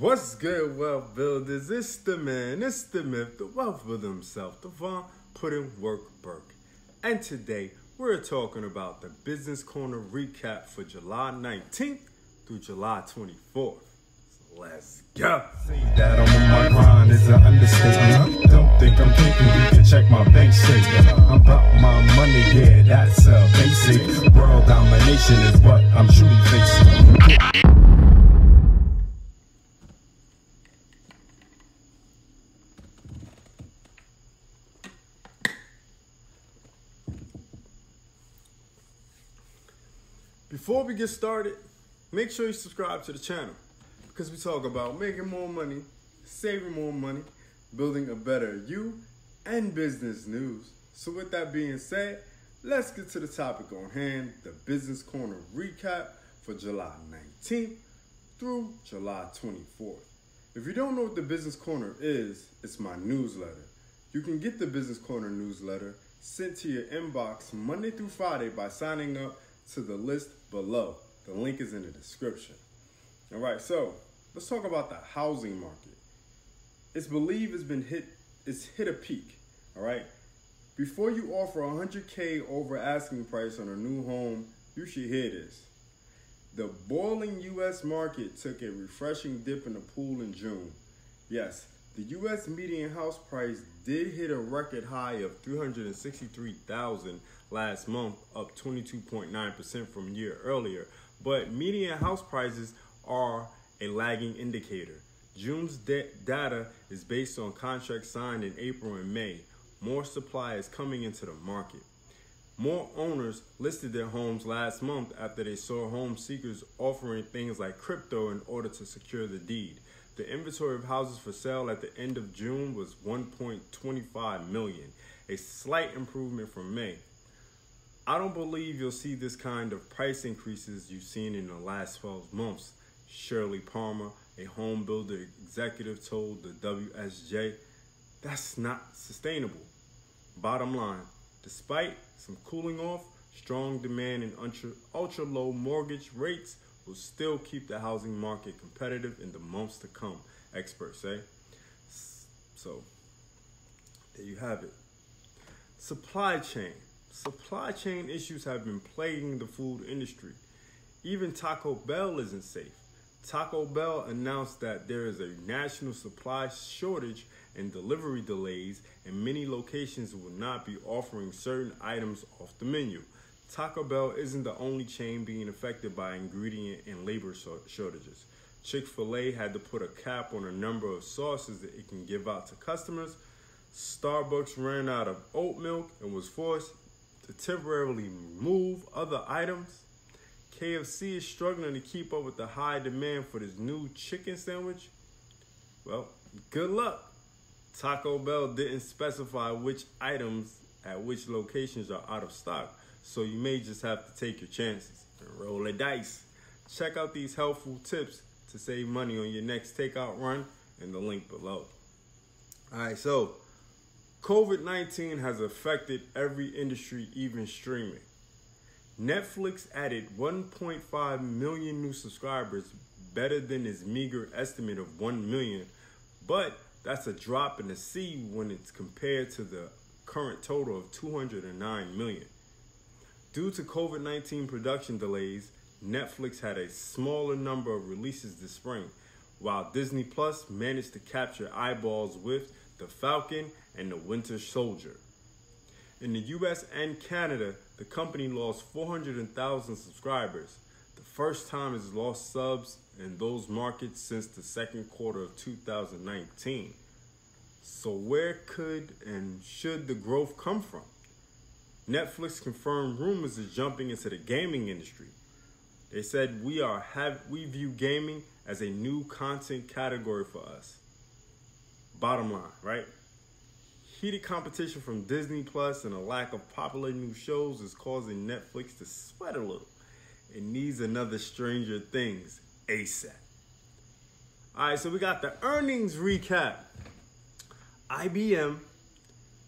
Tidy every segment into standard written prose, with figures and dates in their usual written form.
What's good, wealth builders? It's the man, it's the myth, the wealth builder himself, the Von Pudding Work Burke. And today, we're talking about the Business Corner recap for July 19th through July 24th. So let's go. Say that I'm on my grind is an understatement. Don't think I'm thinking you can check my bank statement. I'm about my money, yeah, that's basic. World domination is what I'm truly facing. Before we get started, make sure you subscribe to the channel because we talk about making more money, saving more money, building a better you, and business news. So with that being said, let's get to the topic on hand, the Business Corner recap for July 19th through July 24th. If you don't know what the Business Corner is, it's my newsletter. You can get the Business Corner newsletter sent to your inbox Monday through Friday by signing up to the list below. The link is in the description. All right, so let's talk about the housing market. It's believed it's hit a peak. All right, before you offer $100K over asking price on a new home, you should hear this. The boiling U.S. market took a refreshing dip in the pool in June. Yes, the U.S. median house price did hit a record high of $363,000 last month, up 22.9% from a year earlier. But median house prices are a lagging indicator. June's data is based on contracts signed in April and May. More supply is coming into the market. More owners listed their homes last month after they saw home seekers offering things like crypto in order to secure the deed. The inventory of houses for sale at the end of June was 1.25 million, a slight improvement from May. I don't believe you'll see this kind of price increases you've seen in the last 12 months. Shirley Palmer, a home builder executive, told the WSJ, that's not sustainable. Bottom line, despite some cooling off, strong demand and ultra low mortgage rates will still keep the housing market competitive in the months to come, experts say. So, there you have it. Supply chain. Supply chain issues have been plaguing the food industry. Even Taco Bell isn't safe. Taco Bell announced that there is a national supply shortage and delivery delays, and many locations will not be offering certain items off the menu. Taco Bell isn't the only chain being affected by ingredient and labor shortages. Chick-fil-A had to put a cap on the number of sauces that it can give out to customers. Starbucks ran out of oat milk and was forced to temporarily remove other items. KFC is struggling to keep up with the high demand for this new chicken sandwich. Well, good luck. Taco Bell didn't specify which items at which locations are out of stock, so you may just have to take your chances and roll the dice. Check out these helpful tips to save money on your next takeout run in the link below. All right, so COVID-19 has affected every industry, even streaming. Netflix added 1.5 million new subscribers, better than its meager estimate of 1 million, but that's a drop in the sea when it's compared to the current total of 209 million. Due to COVID-19 production delays, Netflix had a smaller number of releases this spring, while Disney Plus managed to capture eyeballs with The Falcon and The Winter Soldier. In the US and Canada, the company lost 400,000 subscribers, the first time it's lost subs in those markets since the second quarter of 2019. So where could and should the growth come from? Netflix confirmed rumors is jumping into the gaming industry. They said we view gaming as a new content category for us. Bottom line, right? Heated competition from Disney Plus and a lack of popular new shows is causing Netflix to sweat a little. It needs another Stranger Things ASAP. All right, so we got the earnings recap. IBM,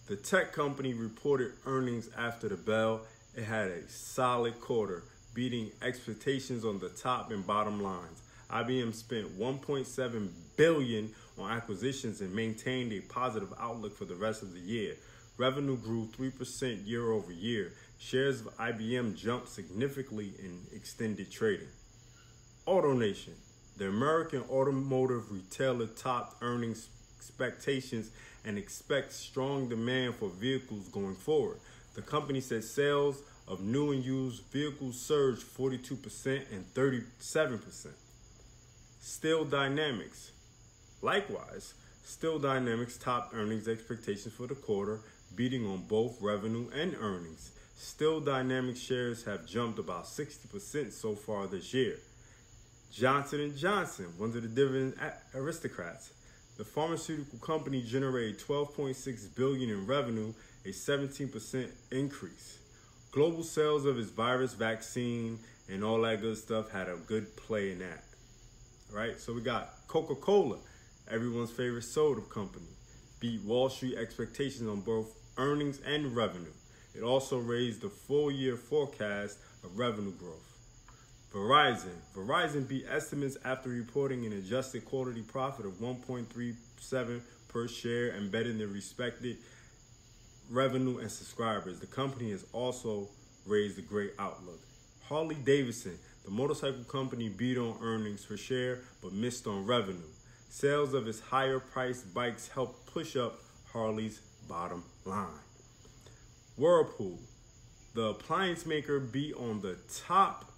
the tech company, reported earnings after the bell. It had a solid quarter, beating expectations on the top and bottom lines. IBM spent $1.7 billion on acquisitions and maintained a positive outlook for the rest of the year. Revenue grew 3% year over year. Shares of IBM jumped significantly in extended trading. AutoNation, the American automotive retailer, topped earnings expectations and expects strong demand for vehicles going forward. The company said sales of new and used vehicles surged 42% and 37%. Steel Dynamics. Likewise, Steel Dynamics topped earnings expectations for the quarter, beating on both revenue and earnings. Steel Dynamics shares have jumped about 60% so far this year. Johnson & Johnson, one of the dividend aristocrats. The pharmaceutical company generated $12.6 billion in revenue, a 17% increase. Global sales of its virus vaccine and all that good stuff had a good play in that. All right, so we got Coca-Cola, everyone's favorite soda company, beat Wall Street expectations on both earnings and revenue. It also raised the full-year forecast of revenue growth. Verizon beat estimates after reporting an adjusted quarterly profit of $1.37 per share and betting their respected revenue and subscribers. The company has also raised a great outlook. Harley-Davidson, the motorcycle company, beat on earnings per share but missed on revenue. Sales of its higher-priced bikes helped push up Harley's bottom line. Whirlpool, the appliance maker, beat on the top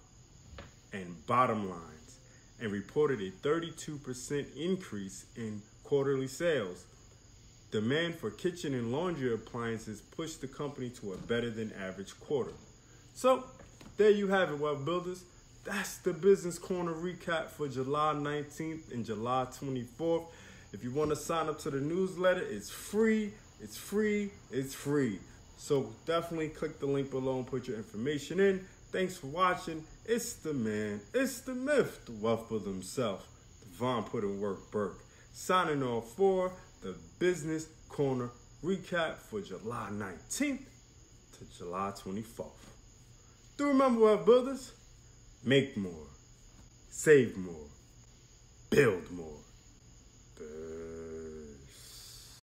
and bottom lines and reported a 32% increase in quarterly sales. Demand for kitchen and laundry appliances pushed the company to a better than average quarter. So there you have it, Wealth Builders. That's the Business Corner recap for July 19th and July 24th. If you want to sign up to the newsletter, it's free. It's free. It's free. So definitely click the link below and put your information in. Thanks for watching. It's the man, it's the myth, the wealth builder himself, Devon Put in Work Burke, signing off for the Business Corner recap for July 19th to July 24th. Do remember, Wealth Builders, make more, save more, build more.